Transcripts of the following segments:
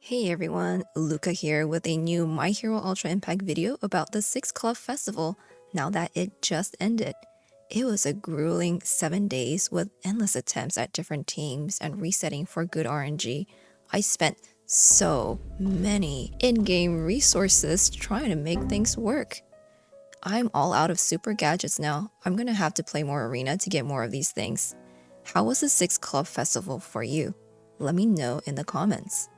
Hey everyone, Luca here with a new My Hero Ultra Impact video about the 6 Club Festival now that it just ended. It was a grueling 7 days with endless attempts at different teams and resetting for good RNG. I spent so many in-game resources trying to make things work. I'm all out of super gadgets now. I'm gonna have to play more arena to get more of these things. How was the 6 Club Festival for you? Let me know in the comments.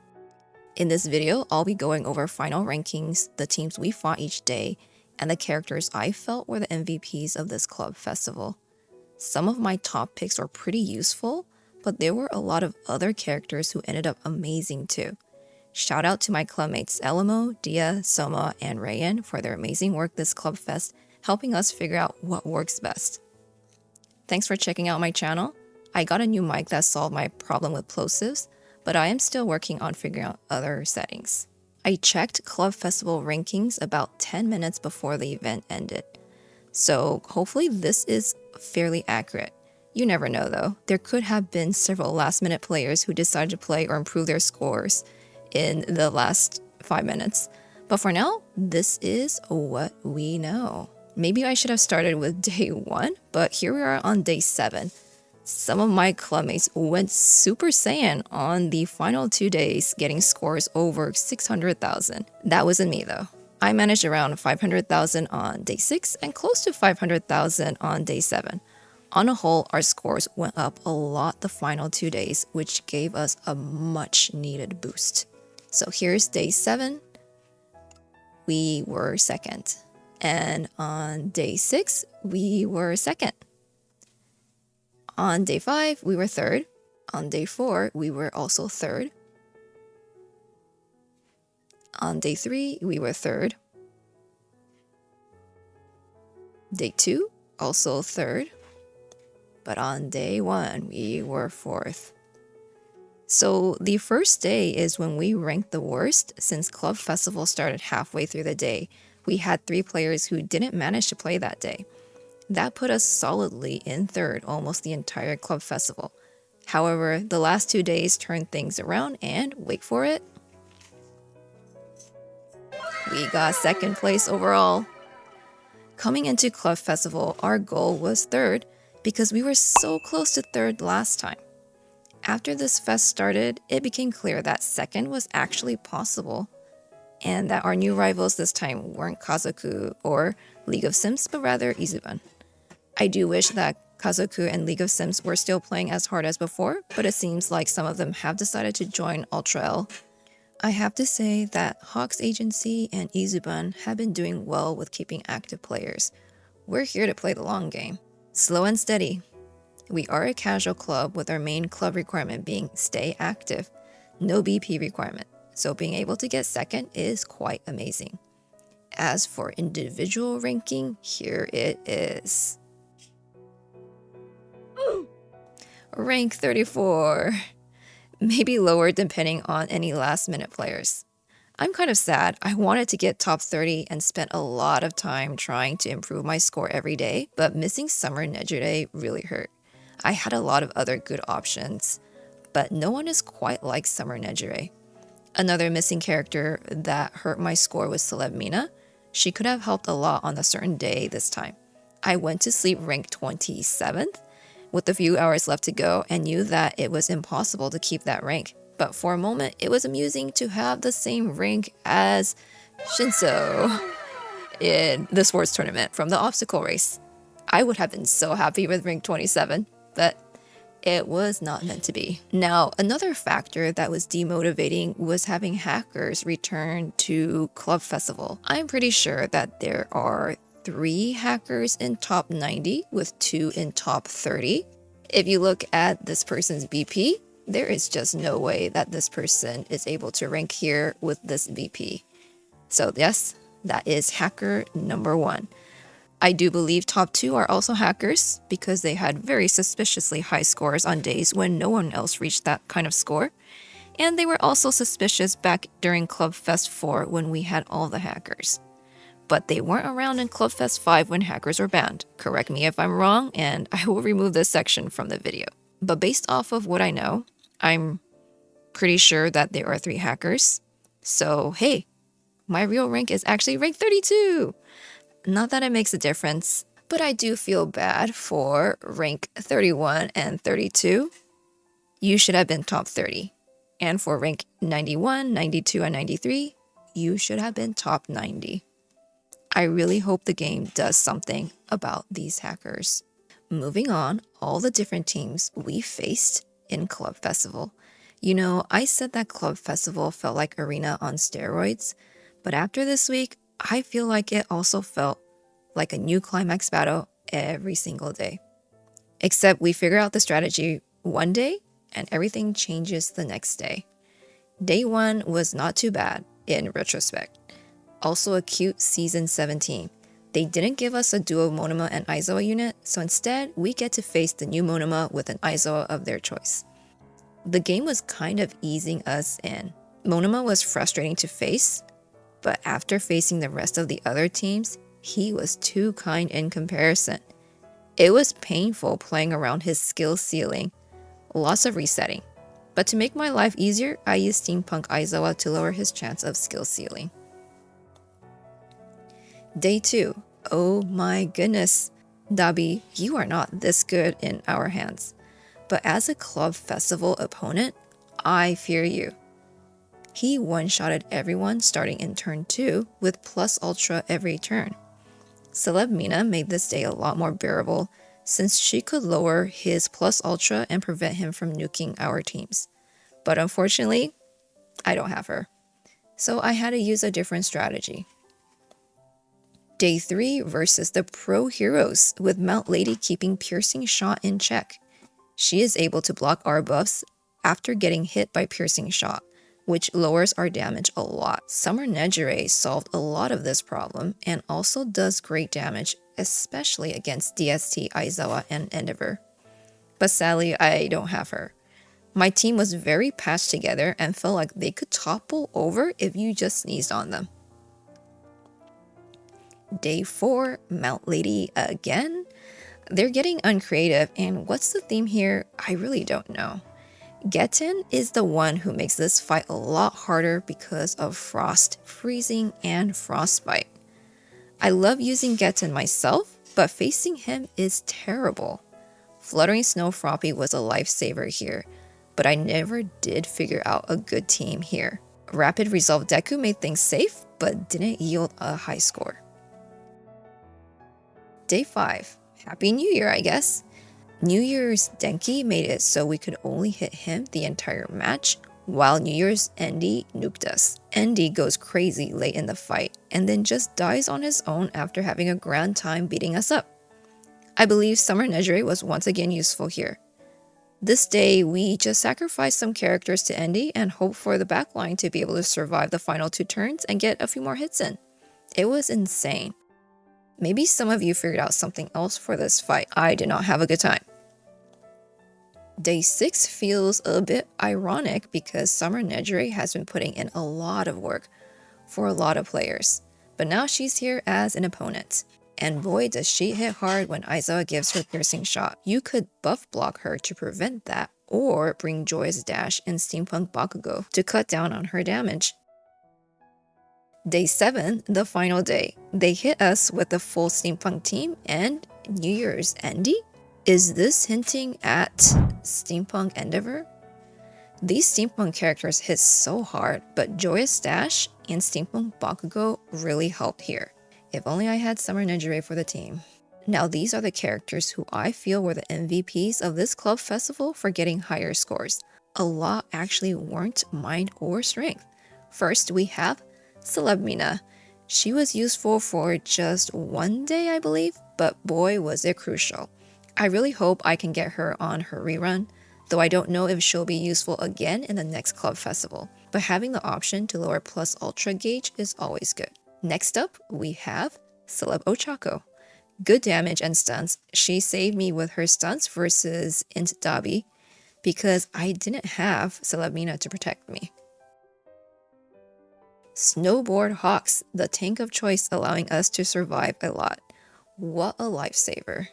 In this video, I'll be going over final rankings, the teams we fought each day, and the characters I felt were the MVPs of this club festival. Some of my top picks were pretty useful, but there were a lot of other characters who ended up amazing too. Shout out to my clubmates Elimo, Dia, Soma, and Rayan for their amazing work this club fest, helping us figure out what works best. Thanks for checking out my channel. I got a new mic that solved my problem with plosives, but I am still working on figuring out other settings. I checked Club Festival rankings about 10 minutes before the event ended, so hopefully this is fairly accurate. You never know though, there could have been several last-minute players who decided to play or improve their scores in the last 5 minutes. But for now, this is what we know. Maybe I should have started with day 1, but here we are on day 7. Some of my clubmates went Super Saiyan on the final 2 days, getting scores over 600,000. That wasn't me though. I managed around 500,000 on day 6 and close to 500,000 on day 7. On a whole, our scores went up a lot the final 2 days, which gave us a much needed boost. So here's day 7. We were second. And on day 6, we were second. On day 5, we were third. On day 4, we were also third. On day 3, we were third. Day 2, also third. But on day 1, we were fourth. So the first day is when we ranked the worst since Club Festival started halfway through the day. We had 3 players who didn't manage to play that day. That put us solidly in third almost the entire club festival. However, the last 2 days turned things around and, wait for it, we got second place overall. Coming into club festival, our goal was third because we were so close to third last time. After this fest started, it became clear that second was actually possible and that our new rivals this time weren't Kazoku or League of Sims, but rather Izuban. I do wish that Kazoku and League of Sims were still playing as hard as before, but it seems like some of them have decided to join Ultra L. I have to say that Hawk's Agency and Izuban have been doing well with keeping active players. We're here to play the long game. Slow and steady. We are a casual club with our main club requirement being stay active, no BP requirement, so being able to get second is quite amazing. As for individual ranking, here it is. Rank 34. Maybe lower depending on any last minute players. I'm kind of sad. I wanted to get top 30 and spent a lot of time trying to improve my score every day, but missing Summer Nejire really hurt. I had a lot of other good options, but no one is quite like Summer Nejire. Another missing character that hurt my score was Celeb Mina. She could have helped a lot on a certain day this time. I went to sleep ranked 27th with a few hours left to go and knew that it was impossible to keep that rank. But for a moment, it was amusing to have the same rank as Shinso in the sports tournament from the obstacle race. I would have been so happy with rank 27, but it was not meant to be. Now, another factor that was demotivating was having hackers return to Club Festival. I'm pretty sure that there are 3 hackers in top 90 with 2 in top 30. If you look at this person's BP, there is just no way that this person is able to rank here with this BP. So yes, that is hacker number 1. I do believe top 2 are also hackers because they had very suspiciously high scores on days when no one else reached that kind of score. And they were also suspicious back during Club Fest 4 when we had all the hackers. But they weren't around in Club Fest 5 when hackers were banned. Correct me if I'm wrong, and I will remove this section from the video. But based off of what I know, I'm Pretty sure that there are 3 hackers. So hey, my real rank is actually rank 32. Not that it makes a difference, but I do feel bad for rank 31 and 32. You should have been top 30. And for rank 91, 92, and 93, you should have been top 90. I really hope the game does something about these hackers. Moving on, all the different teams we faced in Club Festival. You know, I said that Club Festival felt like Arena on steroids, but after this week, I feel like it also felt like a new climax battle every single day. Except we figure out the strategy one day and everything changes the next day. Day 1 was not too bad in retrospect. Also a cute Season 17. They didn't give us a duo Monoma and Aizawa unit, so instead we get to face the new Monoma with an Aizawa of their choice. The game was kind of easing us in. Monoma was frustrating to face, but after facing the rest of the other teams, he was too kind in comparison. It was painful playing around his skill ceiling, lots of resetting. But to make my life easier, I used Steampunk Aizawa to lower his chance of skill ceiling. Day 2. Oh my goodness. Dabi, you are not this good in our hands. But as a Club Festival opponent, I fear you. He one-shotted everyone starting in turn 2 with plus ultra every turn. Celeb Mina made this day a lot more bearable since she could lower his plus ultra and prevent him from nuking our teams. But unfortunately, I don't have her. So I had to use a different strategy. Day 3 versus the pro heroes with Mount Lady keeping Piercing Shot in check. She is able to block our buffs after getting hit by Piercing Shot, which lowers our damage a lot. Summer Nejire solved a lot of this problem and also does great damage, especially against DST, Aizawa, and Endeavor. But sadly, I don't have her. My team was very patched together and felt like they could topple over if you just sneezed on them. Day 4, Mount Lady again? They're getting uncreative, and what's the theme here? I really don't know. Getten is the one who makes this fight a lot harder because of frost, freezing, and frostbite. I love using Getten myself, but facing him is terrible. Fluttering Snow Froppy was a lifesaver here, but I never did figure out a good team here. Rapid Resolve Deku made things safe, but didn't yield a high score. Day 5. Happy New Year, I guess. New Year's Denki made it so we could only hit him the entire match, while New Year's Endy nuked us. Endy goes crazy late in the fight, and then just dies on his own after having a grand time beating us up. I believe Summer Nejire was once again useful here. This day, we just sacrificed some characters to Endy and hoped for the backline to be able to survive the final 2 turns and get a few more hits in. It was insane. Maybe some of you figured out something else for this fight. I did not have a good time. Day 6 feels a bit ironic because Summer Nejire has been putting in a lot of work for a lot of players, but now she's here as an opponent. And boy does she hit hard when Aizawa gives her Piercing Shot. You could buff block her to prevent that, or bring Joyous Dash and Steampunk Bakugo to cut down on her damage. Day 7, the final day. They hit us with the full Steampunk team and New Year's Endy? Is this hinting at Steampunk Endeavor? These Steampunk characters hit so hard, but Joyous Dash and Steampunk Bakugo really helped here. If only I had Summer Nejire for the team. Now these are the characters who I feel were the MVPs of this club festival for getting higher scores. A lot actually weren't mind or strength. First we have Celeb Mina. She was useful for just one day, I believe, but boy was it crucial. I really hope I can get her on her rerun, though I don't know if she'll be useful again in the next club festival. But having the option to lower plus ultra gauge is always good. Next up, we have Celeb Ochako. Good damage and stunts. She saved me with her stunts versus Int Dabi because I didn't have Celeb Mina to protect me. Snowboard Hawks, the tank of choice, allowing us to survive a lot. What a lifesaver.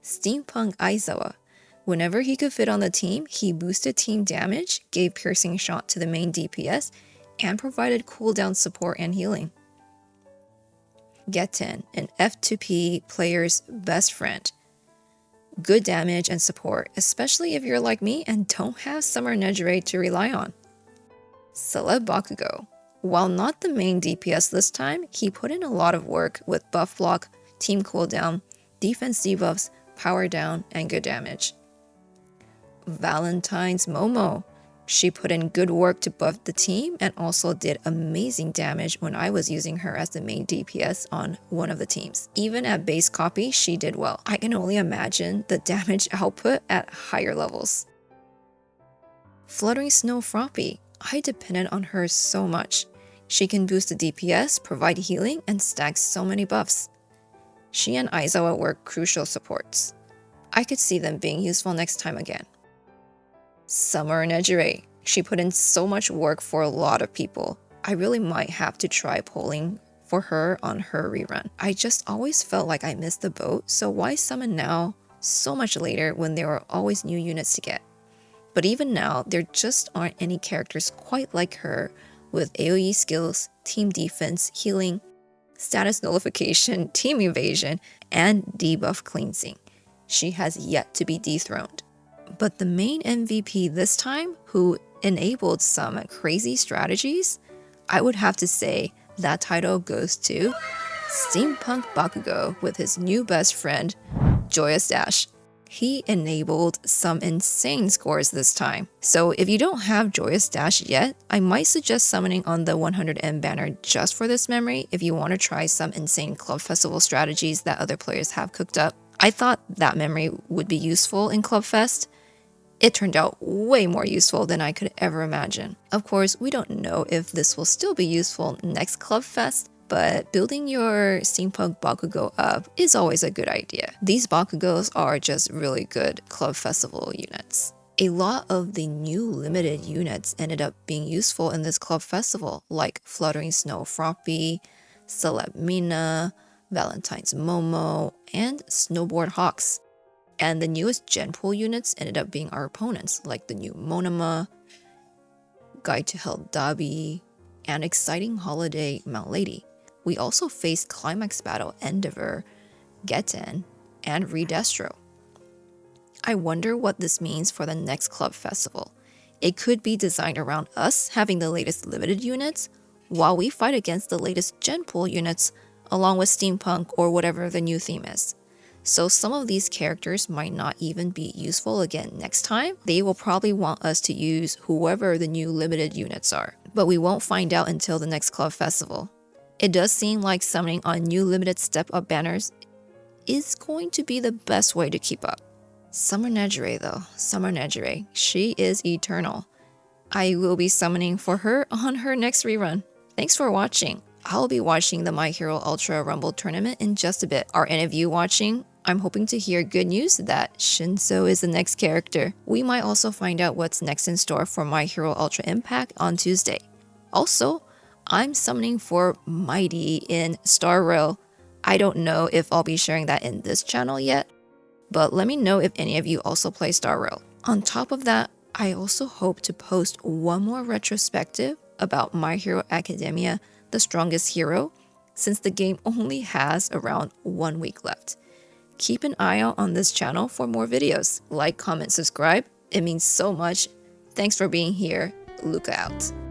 Steampunk Aizawa. Whenever he could fit on the team, he boosted team damage, gave piercing shot to the main DPS, and provided cooldown support and healing. Getten, an F2P player's best friend. Good damage and support, especially if you're like me and don't have Summer Nejire to rely on. Celeb Bakugo. While not the main DPS this time, he put in a lot of work with buff block, team cooldown, defense debuffs, power down, and good damage. Valentine's Momo. She put in good work to buff the team and also did amazing damage when I was using her as the main DPS on one of the teams. Even at base copy, she did well. I can only imagine the damage output at higher levels. Fluttering Snow Froppy. I depended on her so much. She can boost the DPS, provide healing, and stack so many buffs. She and Aizawa were crucial supports. I could see them being useful next time again. Summer Nejire. She put in so much work for a lot of people. I really might have to try polling for her on her rerun. I just always felt like I missed the boat, so why summon now so much later when there are always new units to get? But even now, there just aren't any characters quite like her with AoE skills, team defense, healing, status nullification, team evasion, and debuff cleansing. She has yet to be dethroned. But the main MVP this time, who enabled some crazy strategies, I would have to say that title goes to Steampunk Bakugo with his new best friend, Joyous Dash. He enabled some insane scores this time. So if you don't have Joyous Dash yet, I might suggest summoning on the 100M banner just for this memory if you want to try some insane club festival strategies that other players have cooked up. I thought that memory would be useful in Club Fest. It turned out way more useful than I could ever imagine. Of course, we don't know if this will still be useful next Club Fest, but building your Steampunk Bakugo up is always a good idea. These Bakugos are just really good Club Festival units. A lot of the new limited units ended up being useful in this Club Festival, like Fluttering Snow Froppy, Celeb Mina, Valentine's Momo, and Snowboard Hawks. And the newest Gen Pool units ended up being our opponents, like the new Monoma, Guide to Hell Dabi, and Exciting Holiday Mount Lady. We also faced Climax Battle Endeavor, Getten, and Redestro. I wonder what this means for the next Club Festival. It could be designed around us having the latest limited units, while we fight against the latest Gen Pool units, along with Steampunk or whatever the new theme is. So some of these characters might not even be useful again next time. They will probably want us to use whoever the new limited units are. But we won't find out until the next Club Festival. It does seem like summoning on new limited step-up banners is going to be the best way to keep up. Summer Nejire though, Summer Nejire, she is eternal. I will be summoning for her on her next rerun. Thanks for watching. I'll be watching the My Hero Ultra Rumble tournament in just a bit. Are any of you watching? I'm hoping to hear good news that Shinso is the next character. We might also find out what's next in store for My Hero Ultra Impact on Tuesday. Also, I'm summoning for Mighty in Star Rail. I don't know if I'll be sharing that in this channel yet, but let me know if any of you also play Star Rail. On top of that, I also hope to post one more retrospective about My Hero Academia, The Strongest Hero, since the game only has around 1 week left. Keep an eye out on this channel for more videos. Like, comment, subscribe. It means so much. Thanks for being here. Luca out.